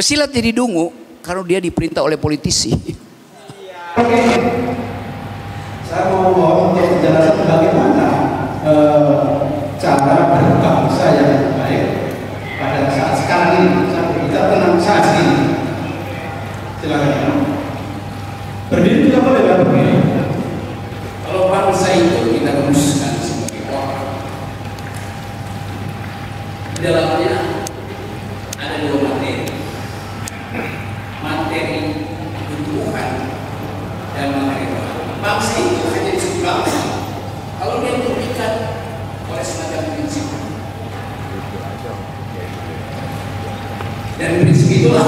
Pesilat jadi dungu kalau dia diperintah oleh politisi. Oke, saya mau untuk penjelasan bagaimana cara berbangsa yang baik pada saat sekarang ini. Kita tenang saat ini. Silakan. Berdiri tidak boleh berdiri. Kalau bangsa itu kita rumuskan sebagai orang, di dalamnya ada dua materi. Materi Tuhan dan materi Tuhan. Bangsa itu hanya disebut bangsa kalau dia terikat oleh semacam prinsip. Dan prinsip itulah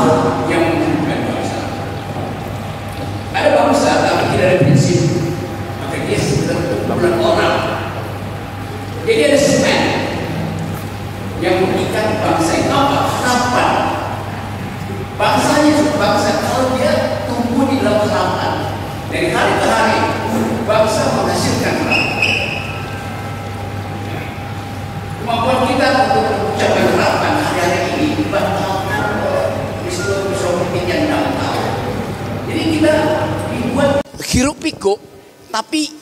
yang menentukan bangsa. Ada bangsa tapi tidak ada prinsip, maka dia sebenarnya bukan orang. Jadi ada semen yang mengikat bangsa itu apa? Harapan. Bangsanya bangsa kalau dia tumbuh di dalam harapan dari hari ke hari, bangsa menghasilkan harapan. Kemampuan kita untuk mencapai harapan hari-hari ini dibatalkan oleh peristiwa-peristiwa politik yang datang. Jadi kita dibuat hiruk pikuk tapi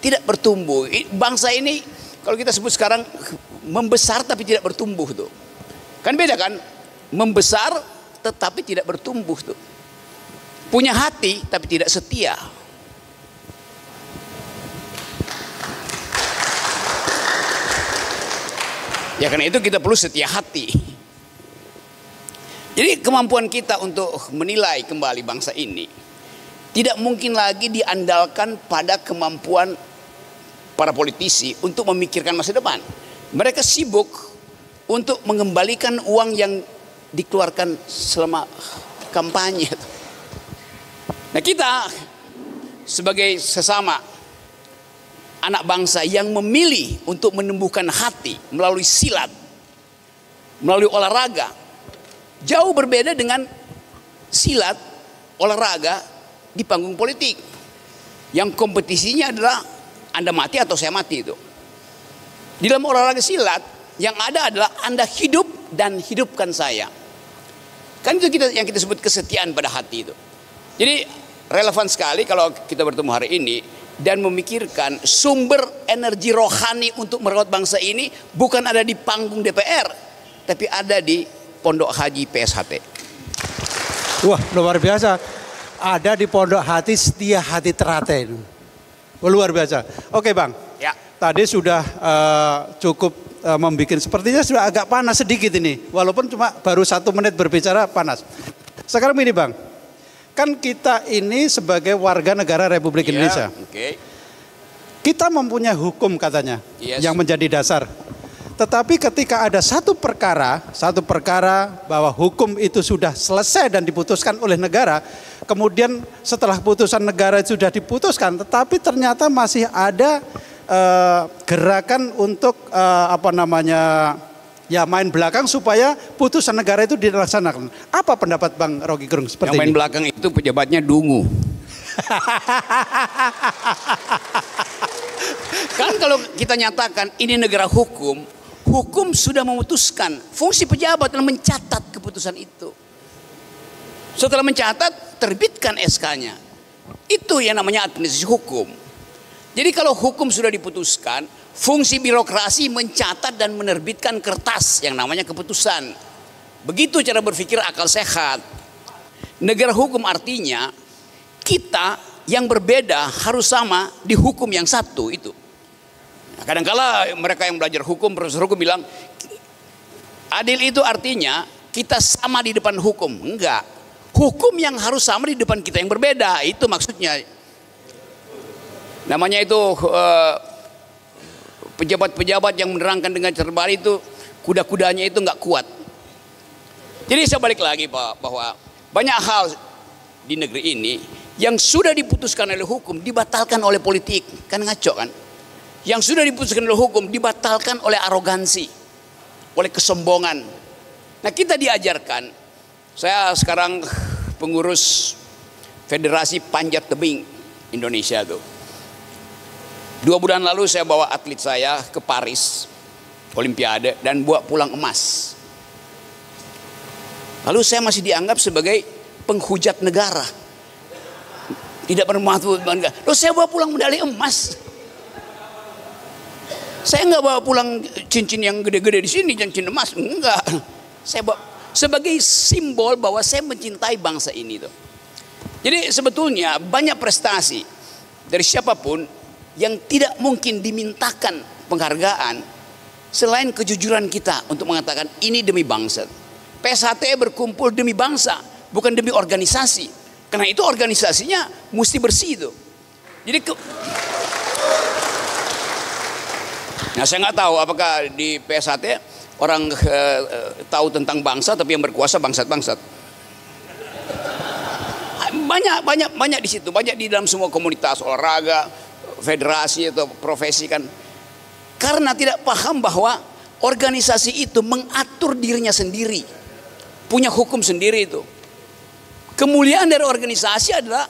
tidak bertumbuh. Bangsa ini kalau kita sebut sekarang membesar tapi tidak bertumbuh tuh. Kan beda kan? Membesar tetapi tidak bertumbuh tuh. Punya hati tapi tidak setia. Ya karena itu kita perlu setia hati. Jadi kemampuan kita untuk menilai kembali bangsa ini tidak mungkin lagi diandalkan pada kemampuan para politisi untuk memikirkan masa depan. Mereka sibuk untuk mengembalikan uang yang dikeluarkan selama kampanye. Nah kita sebagai sesama anak bangsa yang memilih untuk menumbuhkan hati melalui silat, melalui olahraga, jauh berbeda dengan silat, olahraga di panggung politik. Yang kompetisinya adalah Anda mati atau saya mati itu. Di dalam olahraga silat yang ada adalah Anda hidup dan hidupkan saya. Kan itu yang kita sebut kesetiaan pada hati itu. Jadi relevan sekali kalau kita bertemu hari ini dan memikirkan sumber energi rohani untuk merawat bangsa ini bukan ada di panggung DPR, tapi ada di Pondok Haji PSHT. Wah, luar biasa. Ada di Pondok Hati Setia Hati Teraten. Luar biasa. Oke Bang, Ya. tadi sudah cukup membuat, sepertinya sudah agak panas sedikit ini. Walaupun cuma baru 1 menit berbicara panas. Sekarang ini Bang, kan kita ini sebagai warga negara Republik Indonesia. Okay. Kita mempunyai hukum katanya yang menjadi dasar. Tetapi ketika ada satu perkara bahwa hukum itu sudah selesai dan diputuskan oleh negara, kemudian setelah putusan negara itu sudah diputuskan, tetapi ternyata masih ada gerakan untuk main belakang supaya putusan negara itu dilaksanakan. Apa pendapat Bang Rocky Gerung seperti yang main ini? belakang itu pejabatnya dungu. Kan kalau kita nyatakan ini negara hukum, hukum sudah memutuskan. Fungsi pejabat adalah mencatat keputusan itu. Setelah mencatat, terbitkan SK-nya. Itu yang namanya administrasi hukum. Jadi kalau hukum sudah diputuskan, fungsi birokrasi mencatat dan menerbitkan kertas yang namanya keputusan. Begitu cara berpikir akal sehat. Negara hukum artinya kita yang berbeda harus sama di hukum yang satu itu. Nah, kadang-kala mereka yang belajar hukum, profesor hukum bilang adil itu artinya kita sama di depan hukum. Enggak. Hukum yang harus sama di depan kita yang berbeda. Itu maksudnya. Namanya itu pejabat-pejabat yang menerangkan dengan terbalik itu kuda-kudanya itu nggak kuat. Jadi saya balik lagi Pak, bahwa banyak hal di negeri ini yang sudah diputuskan oleh hukum dibatalkan oleh politik. Kan ngaco kan? Yang sudah diputuskan oleh hukum dibatalkan oleh arogansi, oleh kesombongan. Nah kita diajarkan, saya sekarang pengurus Federasi Panjat Tebing Indonesia tuh. 2 bulan lalu saya bawa atlet saya ke Paris Olimpiade dan bawa pulang emas. Lalu saya masih dianggap sebagai penghujat negara. Tidak bermanfaat bangga. Loh, saya bawa pulang medali emas. Saya nggak bawa pulang cincin yang gede-gede di sini, cincin emas, enggak. Saya bawa sebagai simbol bahwa saya mencintai bangsa ini tuh. Jadi sebetulnya banyak prestasi dari siapapun yang tidak mungkin dimintakan penghargaan selain kejujuran kita untuk mengatakan ini demi bangsa. PSHT berkumpul demi bangsa, bukan demi organisasi. Karena itu organisasinya mesti bersih itu. Jadi nah, saya nggak tahu apakah di PSHT orang tahu tentang bangsa, tapi yang berkuasa bangsat-bangsat. Banyak di situ, banyak di dalam semua komunitas olahraga, federasi atau profesi kan. Karena tidak paham bahwa organisasi itu mengatur dirinya sendiri, punya hukum sendiri itu. Kemuliaan dari organisasi adalah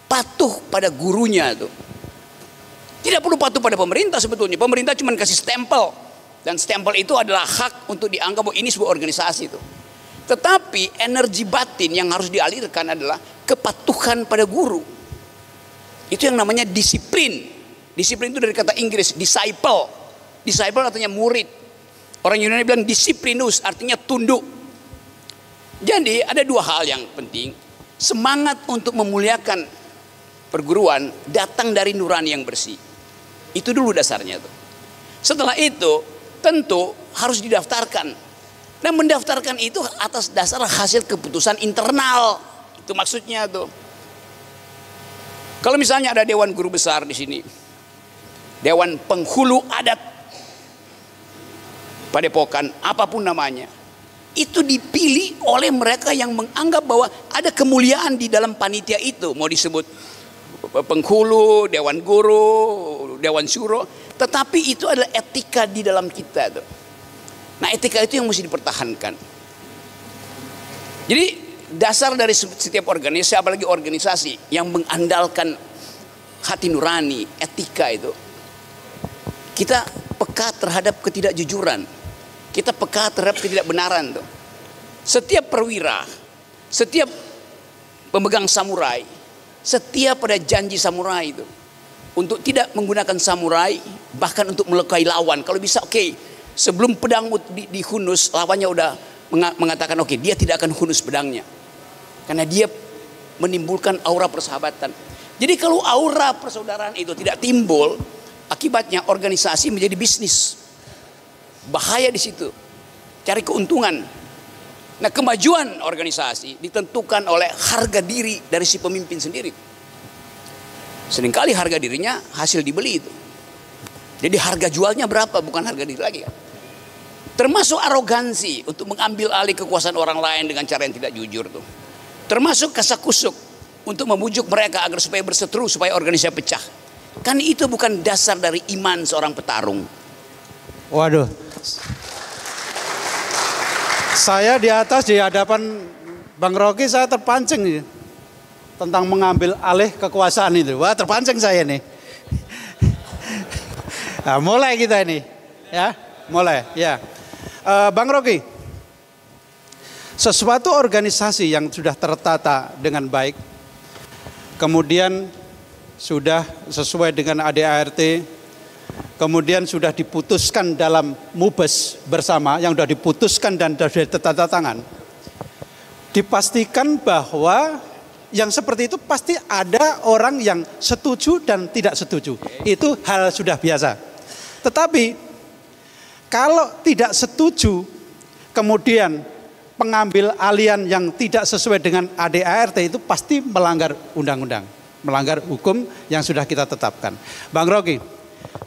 patuh pada gurunya itu. Tidak perlu patuh pada pemerintah sebetulnya. Pemerintah cuma kasih stempel. Dan stempel itu adalah hak untuk dianggap bahwa ini sebuah organisasi itu. Tetapi energi batin yang harus dialirkan adalah kepatuhan pada guru. Itu yang namanya disiplin. Disiplin itu dari kata Inggris, disciple. Disciple artinya murid. Orang Yunani bilang disiplinus, artinya tunduk. Jadi ada dua hal yang penting. Semangat untuk memuliakan perguruan datang dari nurani yang bersih. Itu dulu dasarnya tuh. Setelah itu tentu harus didaftarkan. Dan mendaftarkan itu atas dasar hasil keputusan internal. Itu maksudnya tuh. Kalau misalnya ada dewan guru besar di sini, dewan penghulu adat Padepokan, apapun namanya, itu dipilih oleh mereka yang menganggap bahwa ada kemuliaan di dalam panitia itu. Mau disebut penghulu, dewan guru, dewan syuro, tetapi itu adalah etika di dalam kita tuh. Nah, etika itu yang mesti dipertahankan. Jadi dasar dari setiap organisasi, apalagi organisasi yang mengandalkan hati nurani, etika itu, kita peka terhadap ketidakjujuran, kita peka terhadap ketidakbenaran tuh. Setiap perwira, setiap pemegang samurai, setia pada janji samurai itu untuk tidak menggunakan samurai, bahkan untuk melukai lawan. Kalau bisa oke, sebelum pedang dihunus, lawannya udah mengatakan oke, dia tidak akan hunus pedangnya, karena dia menimbulkan aura persahabatan. Jadi kalau aura persaudaraan itu tidak timbul, akibatnya organisasi menjadi bisnis. Bahaya di situ, cari keuntungan. Nah, kemajuan organisasi ditentukan oleh harga diri dari si pemimpin sendiri. Seringkali harga dirinya hasil dibeli itu. Jadi harga jualnya berapa, bukan harga diri lagi kan. Termasuk arogansi untuk mengambil alih kekuasaan orang lain dengan cara yang tidak jujur tuh. Termasuk kasakusuk untuk memujuk mereka agar supaya berseteru, supaya organisasi pecah. Kan itu bukan dasar dari iman seorang petarung. Waduh. Saya di atas di hadapan Bang Rocky saya terpancing nih, tentang mengambil alih kekuasaan itu. Wah, terpancing saya nih. Nah, mulai kita ini, ya, mulai, ya. Bang Rocky, sesuatu organisasi yang sudah tertata dengan baik, kemudian sudah sesuai dengan ADART, kemudian sudah diputuskan dalam mubes bersama, yang sudah diputuskan dan sudah tertata tangan, dipastikan bahwa yang seperti itu pasti ada orang yang setuju dan tidak setuju. Itu hal sudah biasa. Tetapi kalau tidak setuju, kemudian pengambil alihan yang tidak sesuai dengan ADART itu pasti melanggar undang-undang, melanggar hukum yang sudah kita tetapkan. Bang Rocky,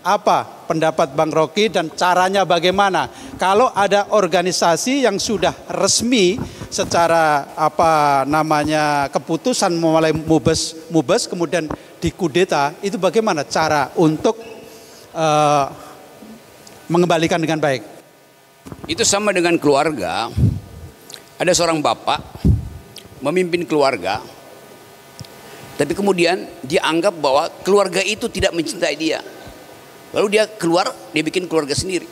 apa pendapat Bang Rocky dan caranya bagaimana kalau ada organisasi yang sudah resmi secara keputusan mulai mubes kemudian dikudeta, itu bagaimana cara untuk mengembalikan dengan baik? Itu sama dengan keluarga. Ada seorang bapak memimpin keluarga, tapi kemudian dia anggap bahwa keluarga itu tidak mencintai dia. Lalu dia keluar, dia bikin keluarga sendiri.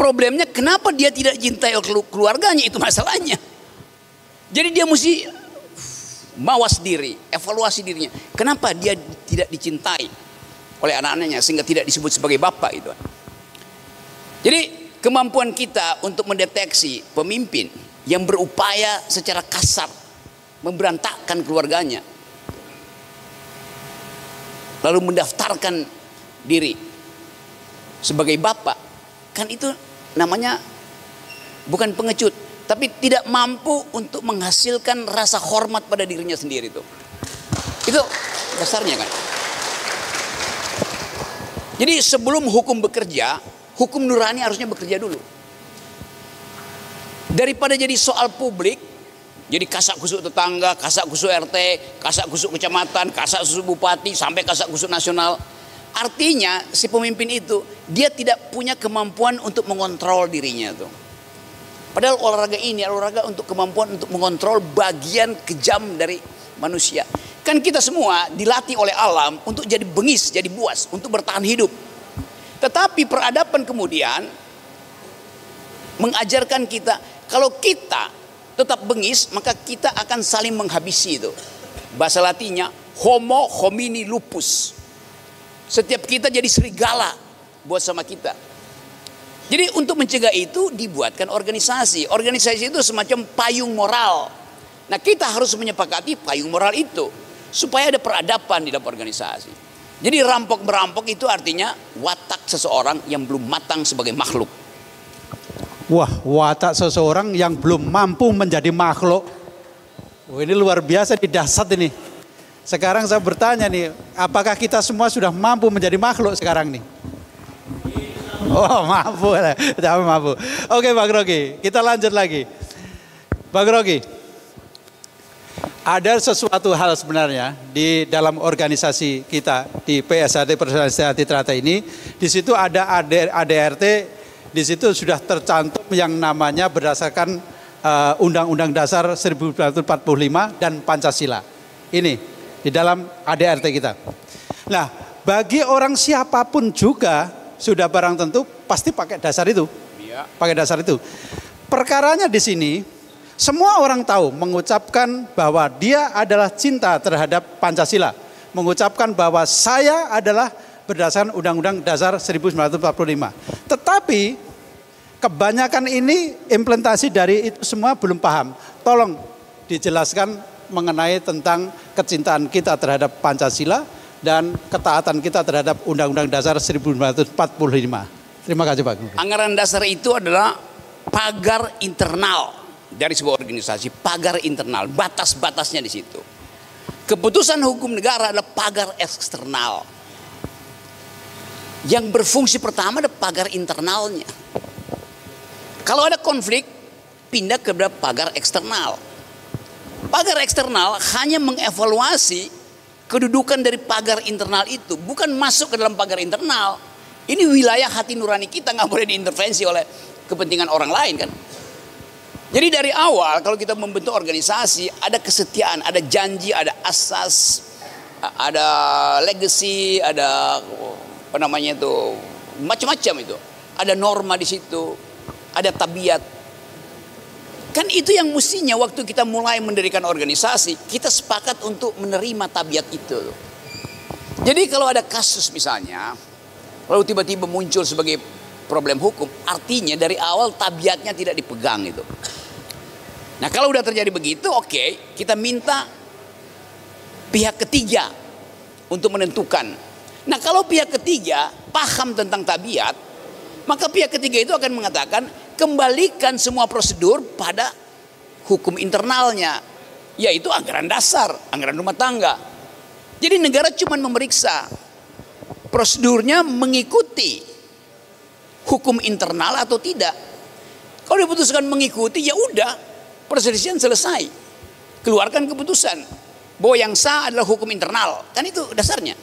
problemnya kenapa dia tidak cintai keluarganya, itu masalahnya. Jadi dia mesti mawas diri, evaluasi dirinya. Kenapa dia tidak dicintai oleh anak-anaknya sehingga tidak disebut sebagai bapak itu. Jadi kemampuan kita untuk mendeteksi pemimpin yang berupaya secara kasar memberantakkan keluarganya, lalu mendaftarkan diri sebagai bapak, kan itu namanya bukan pengecut, tapi tidak mampu untuk menghasilkan rasa hormat pada dirinya sendiri itu. Itu dasarnya kan. Jadi sebelum hukum bekerja, hukum nurani harusnya bekerja dulu. Daripada jadi soal publik, jadi kasak kusuk tetangga, kasak kusuk RT, kasak kusuk kecamatan, kasak kusuk bupati, sampai kasak kusuk nasional. Artinya si pemimpin itu dia tidak punya kemampuan untuk mengontrol dirinya tuh. Padahal olahraga ini olahraga untuk kemampuan untuk mengontrol bagian kejam dari manusia. Kan kita semua dilatih oleh alam untuk jadi bengis, jadi buas, untuk bertahan hidup. Tetapi peradaban kemudian mengajarkan kita kalau kita tetap bengis maka kita akan saling menghabisi itu. Bahasa Latinnya homo homini lupus. Setiap kita jadi serigala buat sama kita. Jadi untuk mencegah itu dibuatkan organisasi. Organisasi itu semacam payung moral. Nah kita harus menyepakati payung moral itu supaya ada peradaban di dalam organisasi. Jadi rampok merampok itu artinya watak seseorang yang belum matang sebagai makhluk. Wah, watak seseorang yang belum mampu menjadi makhluk. Ini luar biasa, di dasar ini. Sekarang saya bertanya nih, apakah kita semua sudah mampu menjadi makhluk sekarang nih? Oh, mampu. Jangan mampu. Oke, Bang Rocky, kita lanjut lagi. Bang Rocky, ada sesuatu hal sebenarnya di dalam organisasi kita di PSHT Persatuan Trata ini. Di situ ada ADRT, di situ sudah tercantum yang namanya berdasarkan Undang-Undang Dasar 1945 dan Pancasila. Ini di dalam ADRT kita. Nah, bagi orang siapapun juga sudah barang tentu pasti pakai dasar itu. Pakai dasar itu. Perkaranya di sini semua orang tahu mengucapkan bahwa dia adalah cinta terhadap Pancasila. Mengucapkan bahwa saya adalah berdasarkan Undang-Undang Dasar 1945. Tetapi kebanyakan ini implementasi dari itu semua belum paham. Tolong dijelaskan mengenai tentang kecintaan kita terhadap Pancasila dan ketaatan kita terhadap Undang-Undang Dasar 1945. Terima kasih Pak. Anggaran dasar itu adalah pagar internal dari sebuah organisasi, pagar internal, batas-batasnya di situ. Keputusan hukum negara adalah pagar eksternal. Yang berfungsi pertama adalah pagar internalnya. Kalau ada konflik, pindah ke pagar eksternal. Pagar eksternal hanya mengevaluasi kedudukan dari pagar internal itu, bukan masuk ke dalam pagar internal. Ini wilayah hati nurani kita, nggak boleh diintervensi oleh kepentingan orang lain kan. Jadi dari awal kalau kita membentuk organisasi ada kesetiaan, ada janji, ada asas, ada legacy, ada apa namanya itu, macam-macam itu. Ada norma di situ, ada tabiat. Kan itu yang mestinya waktu kita mulai mendirikan organisasi, kita sepakat untuk menerima tabiat itu. Jadi kalau ada kasus misalnya, lalu tiba-tiba muncul sebagai problem hukum, artinya dari awal tabiatnya tidak dipegang itu. Nah kalau udah terjadi begitu, oke, kita minta pihak ketiga untuk menentukan. Nah kalau pihak ketiga paham tentang tabiat, maka pihak ketiga itu akan mengatakan kembalikan semua prosedur pada hukum internalnya, yaitu anggaran dasar, anggaran rumah tangga. Jadi negara cuma memeriksa prosedurnya mengikuti hukum internal atau tidak. Kalau diputuskan mengikuti, ya udah, perselisihan selesai. Keluarkan keputusan bahwa yang sah adalah hukum internal. Kan itu dasarnya.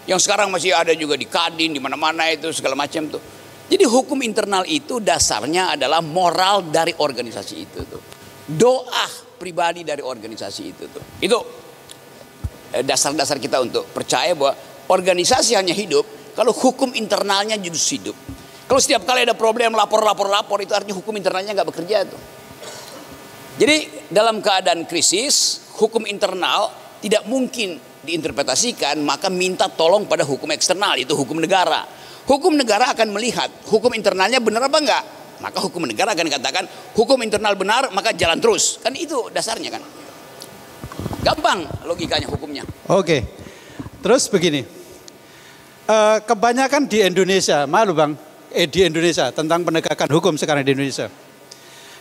Yang sekarang masih ada juga di Kadin, di mana-mana itu segala macam tuh. Jadi hukum internal itu dasarnya adalah moral dari organisasi itu tuh. Doa pribadi dari organisasi itu tuh. Itu dasar-dasar kita untuk percaya bahwa organisasi hanya hidup kalau hukum internalnya justru hidup. Kalau setiap kali ada problem lapor itu artinya hukum internalnya nggak bekerja tuh. Jadi dalam keadaan krisis, hukum internal tidak mungkin diinterpretasikan, maka minta tolong pada hukum eksternal, itu hukum negara. Hukum negara akan melihat hukum internalnya benar apa enggak. Maka hukum negara akan katakan hukum internal benar, maka jalan terus. Kan itu dasarnya kan. Gampang logikanya hukumnya. Oke. Terus begini. Kebanyakan di Indonesia, malu Bang, di Indonesia tentang penegakan hukum sekarang di Indonesia.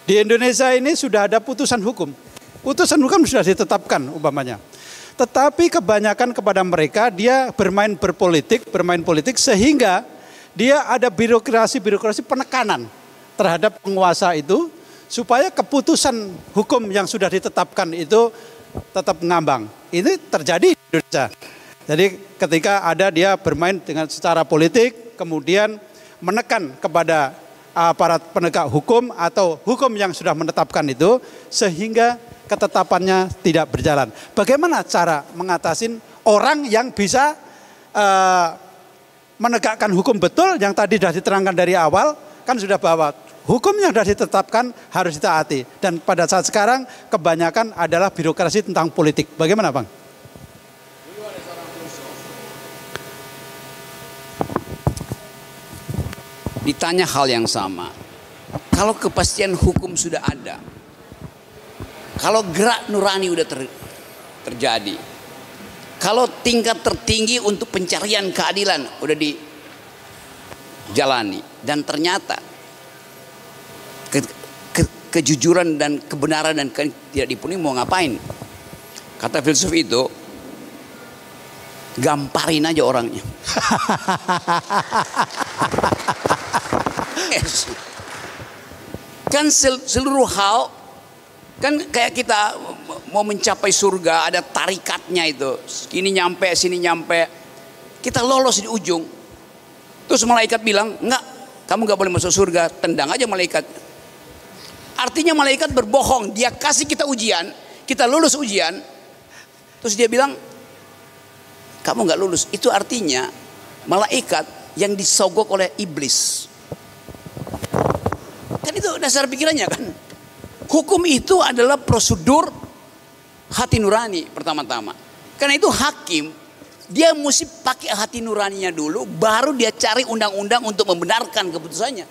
Di Indonesia ini sudah ada putusan hukum. Putusan hukum sudah ditetapkan umpamanya. Tetapi kebanyakan kepada mereka dia bermain politik sehingga dia ada birokrasi penekanan terhadap penguasa itu supaya keputusan hukum yang sudah ditetapkan itu tetap ngambang. Ini terjadi di Indonesia. Jadi ketika ada dia bermain dengan secara politik kemudian menekan kepada aparat penegak hukum atau hukum yang sudah menetapkan itu sehingga ketetapannya tidak berjalan. Bagaimana cara mengatasi orang yang bisa menegakkan hukum betul yang tadi sudah diterangkan dari awal, kan sudah bahwa hukum yang sudah ditetapkan harus ditaati. Dan pada saat sekarang kebanyakan adalah birokrasi tentang politik. Bagaimana Bang? Ditanya hal yang sama. Kalau kepastian hukum sudah ada, kalau gerak nurani udah terjadi, kalau tingkat tertinggi untuk pencarian keadilan udah dijalani, dan ternyata kejujuran dan kebenaran dan tidak dipenuhi, mau ngapain? Kata filsuf itu, gamparin aja orangnya. Yes. Kan seluruh hal kan kayak kita mau mencapai surga, ada tarikatnya itu. Sini nyampe, sini nyampe. Kita lolos di ujung. Terus malaikat bilang, enggak, kamu gak boleh masuk surga. Tendang aja malaikat. Artinya malaikat berbohong. Dia kasih kita ujian, kita lulus ujian. Terus dia bilang, kamu gak lulus. Itu artinya malaikat yang disogok oleh iblis. Kan itu dasar pikirannya kan. Hukum itu adalah prosedur hati nurani pertama-tama. Karena itu hakim, dia mesti pakai hati nuraninya dulu, baru dia cari undang-undang untuk membenarkan keputusannya.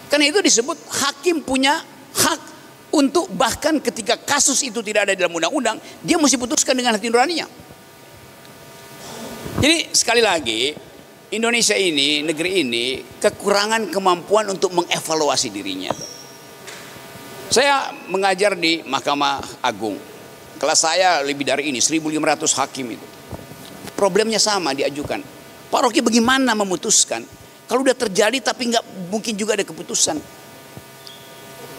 Karena itu disebut hakim punya hak untuk bahkan ketika kasus itu tidak ada dalam undang-undang, dia mesti putuskan dengan hati nuraninya. Jadi sekali lagi, Indonesia ini, negeri ini kekurangan kemampuan untuk mengevaluasi dirinya. Saya mengajar di Mahkamah Agung. Kelas saya lebih dari ini, 1.500 hakim itu. Problemnya sama diajukan. Pak Rocky bagaimana memutuskan? Kalau udah terjadi tapi nggak mungkin juga ada keputusan.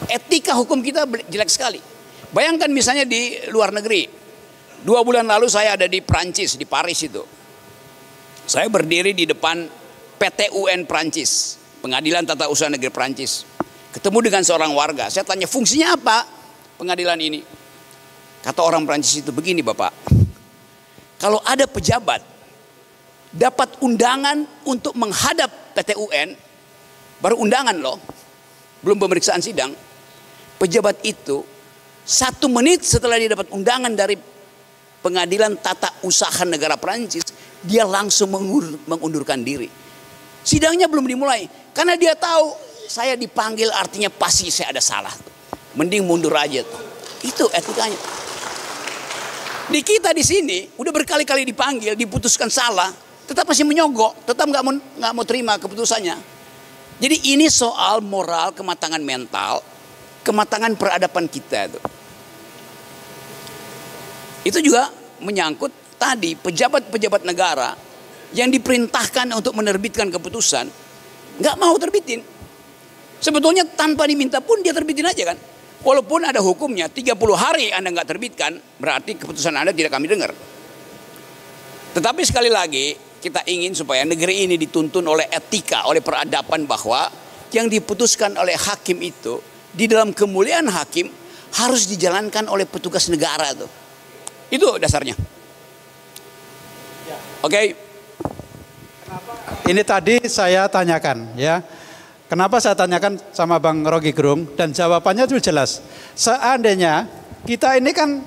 Etika hukum kita jelek sekali. Bayangkan misalnya di luar negeri. 2 bulan lalu saya ada di Prancis, di Paris itu. Saya berdiri di depan PT UN Prancis, Pengadilan Tata Usaha Negeri Prancis. Ketemu dengan seorang warga. Saya tanya, fungsinya apa pengadilan ini? Kata orang Prancis itu, begini Bapak. Kalau ada pejabat dapat undangan untuk menghadap PT UN, baru undangan loh, belum pemeriksaan sidang. Pejabat itu 1 menit setelah dia dapat undangan dari Pengadilan Tata Usaha Negara Prancis, dia langsung mengundurkan diri. Sidangnya belum dimulai karena dia tahu saya dipanggil artinya pasti saya ada salah. Mending mundur aja tuh. Itu etikanya. Di kita di sini udah berkali-kali dipanggil, diputuskan salah, tetap masih menyogok, tetap nggak mau terima keputusannya. Jadi ini soal moral, kematangan mental, kematangan peradaban kita tuh. Itu juga menyangkut tadi pejabat-pejabat negara yang diperintahkan untuk menerbitkan keputusan nggak mau terbitin. Sebetulnya tanpa diminta pun dia terbitin aja kan. Walaupun ada hukumnya 30 hari Anda nggak terbitkan, berarti keputusan Anda tidak kami dengar. Tetapi sekali lagi kita ingin supaya negeri ini dituntun oleh etika, oleh peradaban, bahwa yang diputuskan oleh hakim itu di dalam kemuliaan hakim harus dijalankan oleh petugas negara tuh. Itu dasarnya. Oke. Kenapa Ini tadi saya tanyakan ya. Kenapa saya tanyakan sama Bang Rocky Gerung, dan jawabannya itu jelas. Seandainya kita ini kan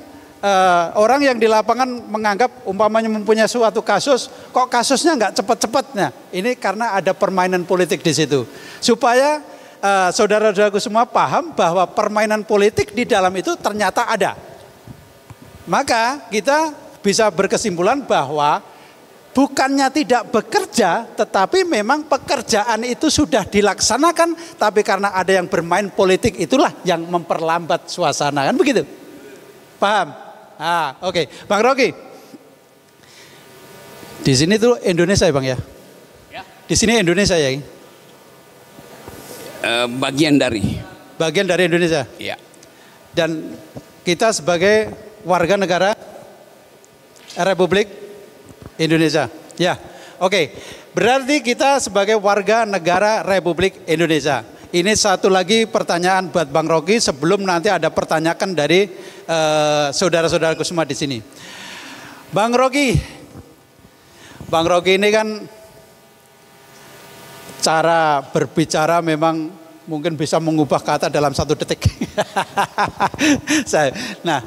orang yang di lapangan menganggap umpamanya mempunyai suatu kasus, kok kasusnya nggak cepat-cepatnya. Ini karena ada permainan politik di situ. Supaya saudara-saudaraku semua paham bahwa permainan politik di dalam itu ternyata ada. Maka kita bisa berkesimpulan bahwa bukannya tidak bekerja, tetapi memang pekerjaan itu sudah dilaksanakan, tapi karena ada yang bermain politik itulah yang memperlambat suasana, kan begitu? Paham? Oke. Bang Rocky, di sini tuh Indonesia ya Bang ya? Di sini Indonesia ya? Bagian dari Indonesia. Ya. Dan kita sebagai warga negara Republik Indonesia. Ya, oke. Berarti kita sebagai warga negara Republik Indonesia. Ini satu lagi pertanyaan buat Bang Rocky sebelum nanti ada pertanyaan dari saudara-saudaraku semua di sini. Bang Rocky ini kan cara berbicara memang mungkin bisa mengubah kata dalam 1 detik. Nah,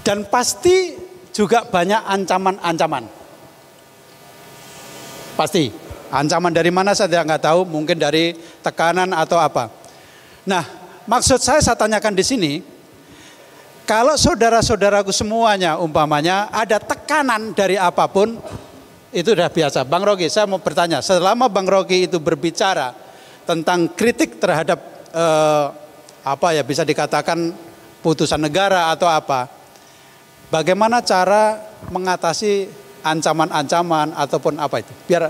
dan pasti juga banyak ancaman-ancaman. Pasti. Ancaman dari mana saya nggak tahu, mungkin dari tekanan atau apa. Nah, maksud saya tanyakan di sini, kalau saudara-saudaraku semuanya umpamanya ada tekanan dari apapun, itu udah biasa. Bang Rocky, saya mau bertanya, selama Bang Rocky itu berbicara tentang kritik terhadap apa ya bisa dikatakan putusan negara atau apa, bagaimana cara mengatasi ancaman-ancaman ataupun apa itu? Biar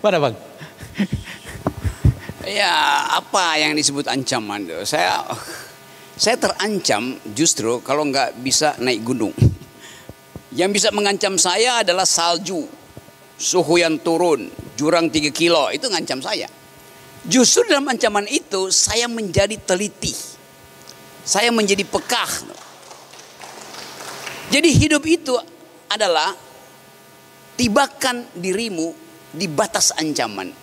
mana Bang? Ya, apa yang disebut ancaman itu? Saya terancam justru kalau nggak bisa naik gunung. Yang bisa mengancam saya adalah salju, suhu yang turun, jurang 3 kilo, itu ngancam saya. Justru dalam ancaman itu saya menjadi teliti. Saya menjadi pekah. Jadi hidup itu adalah tibakan dirimu di batas ancaman.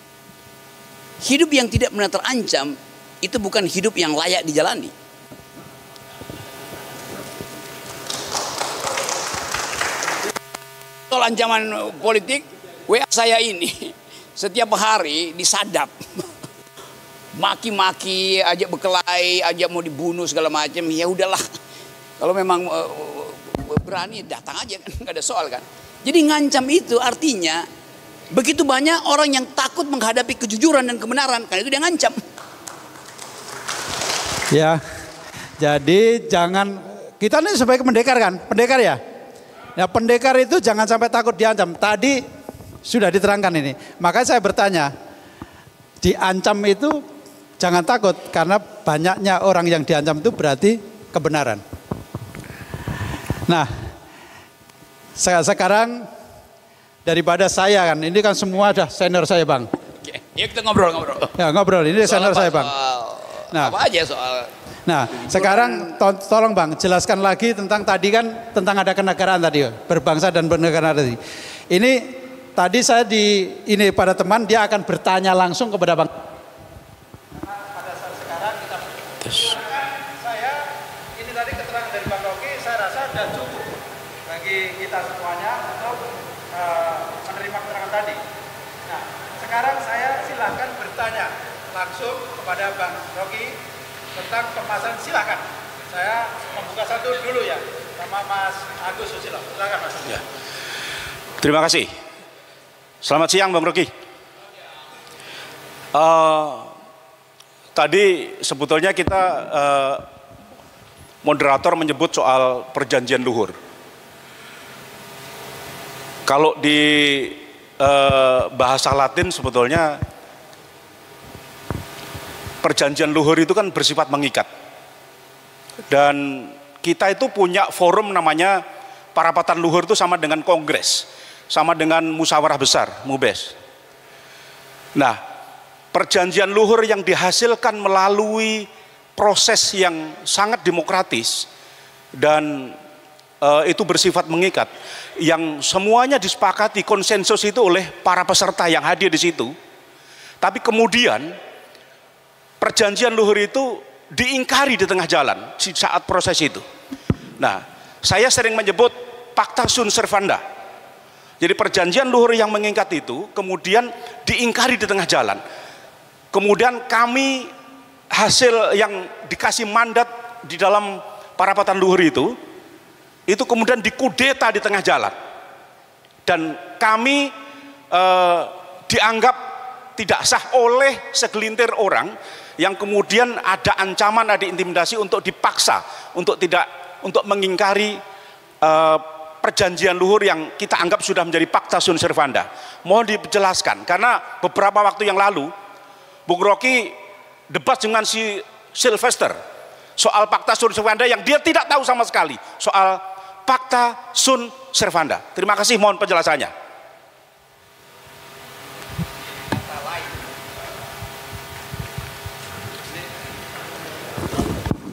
Hidup yang tidak pernah terancam itu bukan hidup yang layak dijalani. Soal ancaman politik, WA saya ini setiap hari disadap. Maki-maki, ajak berkelahi, ajak mau dibunuh segala macam. Ya udahlah. Kalau memang berani datang aja kan, nggak ada soal kan. Jadi ngancam itu artinya begitu banyak orang yang takut menghadapi kejujuran dan kebenaran, karena itu dia ngancam. Ya, jadi jangan, kita ini sebagai pendekar kan, pendekar ya. Ya pendekar itu jangan sampai takut diancam. Tadi sudah diterangkan ini. Makanya saya bertanya, diancam itu jangan takut karena banyaknya orang yang diancam itu berarti kebenaran. Nah, sekarang daripada saya kan, ini kan semua ada senior saya Bang. Ya kita ngobrol. Ya ngobrol, ini senior saya Bang. Nah, apa aja soal. Nah, sekarang tolong Bang, jelaskan lagi tentang tadi kan, tentang ada kenegaraan tadi, berbangsa dan bernegara tadi. Ini tadi saya ini pada teman, dia akan bertanya langsung kepada Bang. Pada saat sekarang kita saya ini tadi keterangan dari Bang Rocky, saya rasa sudah cukup bagi kita semuanya untuk menerima keterangan tadi. Nah, sekarang saya silakan bertanya langsung kepada Bang Rocky tentang pembahasan. Silakan. Saya membuka satu dulu ya sama Mas Agus Susilo. Silakan Mas. Ya. Terima kasih. Selamat siang Bang Rocky. Tadi sebetulnya kita moderator menyebut soal perjanjian luhur. Kalau di bahasa Latin sebetulnya perjanjian luhur itu kan bersifat mengikat. Dan kita itu punya forum namanya parapatan luhur itu sama dengan kongres, sama dengan musyawarah besar, MUBES. Nah, perjanjian luhur yang dihasilkan melalui proses yang sangat demokratis dan itu bersifat mengikat, yang semuanya disepakati konsensus itu oleh para peserta yang hadir di situ. Tapi kemudian perjanjian luhur itu diingkari di tengah jalan saat proses itu. Nah, saya sering menyebut Pacta Sunt Servanda. Jadi perjanjian luhur yang mengikat itu kemudian diingkari di tengah jalan. Kemudian kami hasil yang dikasih mandat di dalam parapatan luhur itu kemudian dikudeta di tengah jalan. Dan kami dianggap tidak sah oleh segelintir orang yang kemudian ada ancaman, ada intimidasi untuk dipaksa untuk mengingkari perjanjian luhur yang kita anggap sudah menjadi Pacta Sunt Servanda. Mohon dijelaskan karena beberapa waktu yang lalu Bung Rocky debat dengan si Sylvester soal Pacta Sunt Servanda yang dia tidak tahu sama sekali soal Pacta Sunt Servanda. Terima kasih, mohon penjelasannya.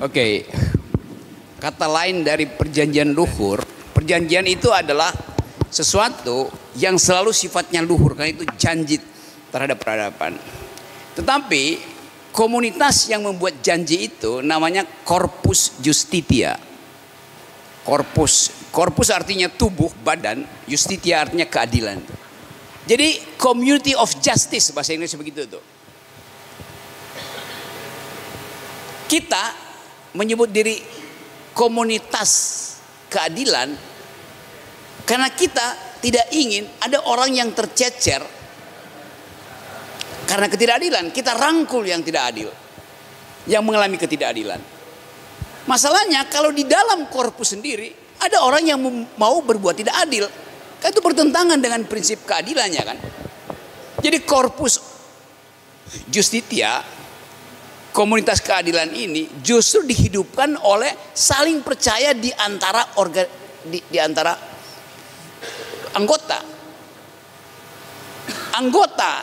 Oke, kata lain dari perjanjian luhur, perjanjian itu adalah sesuatu yang selalu sifatnya luhur, karena itu janji terhadap peradaban. Tetapi komunitas yang membuat janji itu namanya Corpus Justitia. Corpus artinya tubuh, badan, Justitia artinya keadilan. Jadi community of justice bahasa Inggris begitu tuh. Kita menyebut diri komunitas keadilan karena kita tidak ingin ada orang yang tercecer karena ketidakadilan. Kita rangkul yang tidak adil, yang mengalami ketidakadilan. Masalahnya kalau di dalam korpus sendiri ada orang yang mau berbuat tidak adil, kan itu bertentangan dengan prinsip keadilannya kan. Jadi Corpus Justitia, komunitas keadilan ini justru dihidupkan oleh saling percaya di antara antara anggota. Anggota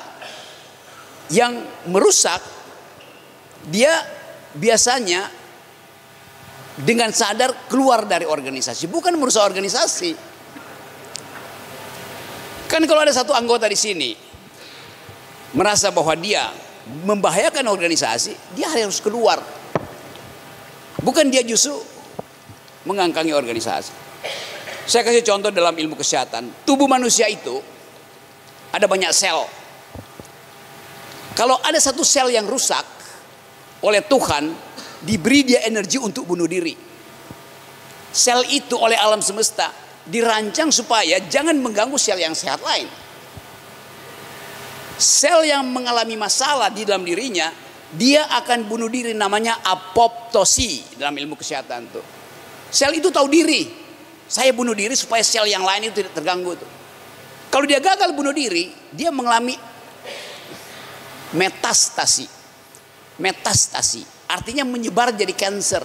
yang merusak dia biasanya dengan sadar keluar dari organisasi, bukan merusak organisasi. Kan kalau ada satu anggota di sini merasa bahwa dia membahayakan organisasi, dia harus keluar. Bukan dia justru mengangkangi organisasi. Saya kasih contoh dalam ilmu kesehatan. Tubuh manusia itu ada banyak sel. Kalau ada satu sel yang rusak oleh Tuhan, diberi dia energi untuk bunuh diri. Sel itu oleh alam semesta dirancang supaya jangan mengganggu sel yang sehat lain. Sel yang mengalami masalah di dalam dirinya, dia akan bunuh diri, namanya apoptosi dalam ilmu kesehatan tuh. Sel itu tahu diri, saya bunuh diri supaya sel yang lain itu tidak terganggu tuh. Kalau dia gagal bunuh diri, dia mengalami metastasi. Metastasi artinya menyebar jadi kanker.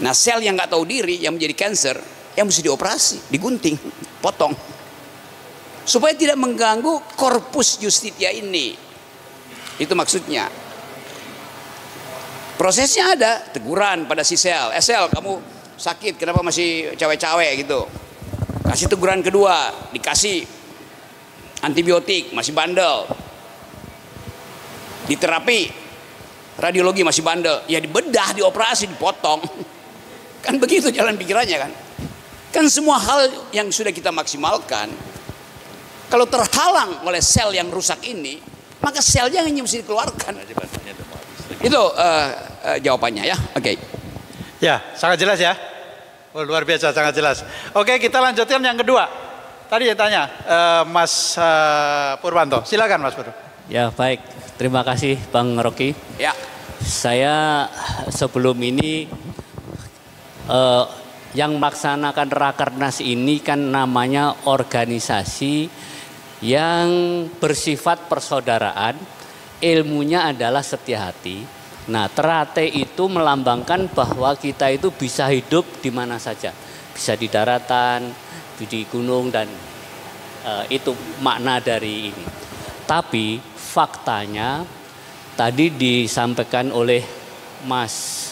Nah, sel yang nggak tahu diri yang menjadi kanker, yang mesti dioperasi, digunting, potong, supaya tidak mengganggu Corpus Justitia ini. Itu maksudnya. Prosesnya ada, teguran pada si sel. Sel, kamu sakit, kenapa masih cawe-cawe gitu. Kasih teguran kedua, dikasih antibiotik, masih bandel. Diterapi, radiologi masih bandel. Ya dibedah, dioperasi, dipotong. Kan begitu jalan pikirannya kan. Kan semua hal yang sudah kita maksimalkan, kalau terhalang oleh sel yang rusak ini, maka selnya hanya mesti dikeluarkan. Itu jawabannya ya. Oke. Ya, sangat jelas ya. Oh, luar biasa, sangat jelas. Oke, kita lanjutkan yang kedua. Tadi yang tanya Mas Purwanto. Silakan Mas Purwanto. Ya, baik. Terima kasih Bang Rocky. Ya. Saya sebelum ini yang melaksanakan Rakernas ini kan namanya organisasi yang bersifat persaudaraan, ilmunya adalah setia hati. Nah, terate itu melambangkan bahwa kita itu bisa hidup di mana saja, bisa di daratan, di gunung, dan itu makna dari ini. Tapi faktanya tadi disampaikan oleh Mas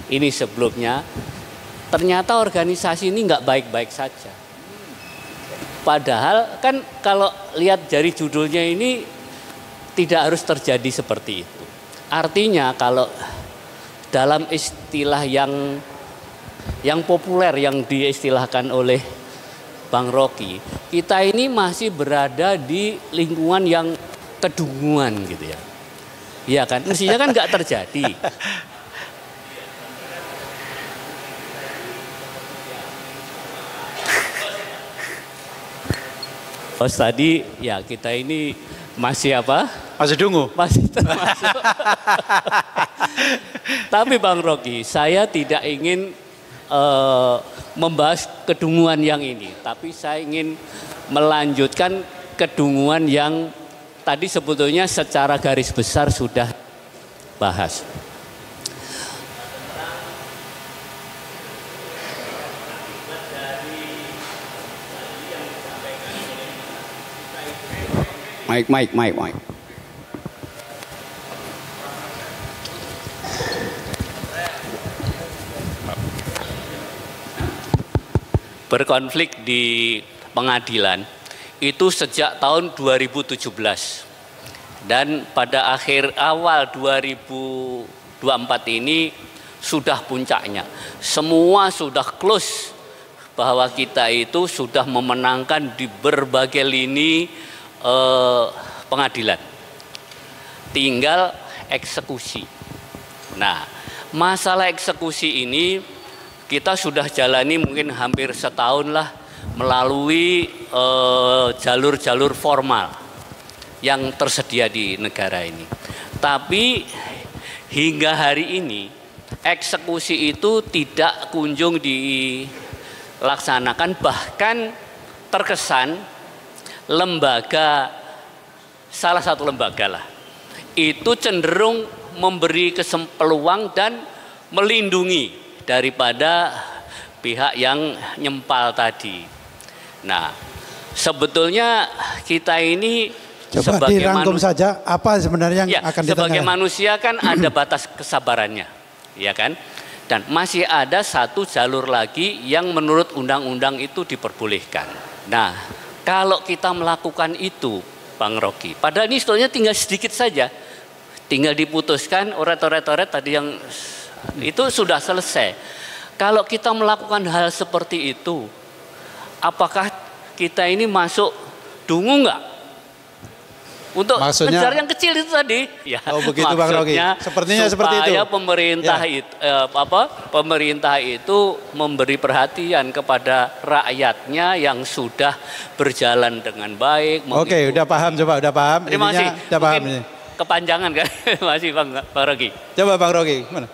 ini sebelumnya, ternyata organisasi ini nggak baik-baik saja. Padahal kan kalau lihat dari judulnya ini tidak harus terjadi seperti itu. Artinya kalau dalam istilah yang populer yang diistilahkan oleh Bang Rocky, kita ini masih berada di lingkungan yang kedunguan gitu ya. Iya kan? Mestinya kan nggak terjadi. Oh tadi ya kita ini masih apa? Masih dungu. Masih termasuk. Tapi Bang Rocky, saya tidak ingin membahas kedunguan yang ini, tapi saya ingin melanjutkan kedunguan yang tadi sebetulnya secara garis besar sudah bahas. Mike. Berkonflik di pengadilan itu sejak tahun 2017 dan pada awal 2024 ini sudah puncaknya. Semua sudah close bahwa kita itu sudah memenangkan di berbagai lini pengadilan. Tinggal eksekusi. Nah, masalah eksekusi ini kita sudah jalani mungkin hampir setahun lah melalui jalur-jalur formal yang tersedia di negara ini. Tapi hingga hari ini eksekusi itu tidak kunjung dilaksanakan, bahkan terkesan salah satu lembaga lah itu cenderung memberi peluang dan melindungi daripada pihak yang nyempal tadi. Nah, sebetulnya kita ini coba dirangkum saja apa sebenarnya yang akan ditanyakan. Sebagai manusia kan ada batas kesabarannya, ya kan? Dan masih ada satu jalur lagi yang menurut undang-undang itu diperbolehkan. Nah, kalau kita melakukan itu, Bang Rocky, padahal ini sebetulnya tinggal sedikit saja, tinggal diputuskan oret tadi yang itu sudah selesai. Kalau kita melakukan hal seperti itu, apakah kita ini masuk dungu nggak? Untuk ngejar yang kecil itu tadi, ya. Oh begitu Bang Rocky. Sepertinya seperti itu. Supaya pemerintah itu memberi perhatian kepada rakyatnya yang sudah berjalan dengan baik. Oke, udah paham, udah paham. Terima kasih. Udah paham ini. Kepanjangan kan masih Bang Rocky. Coba Bang Rocky, mana?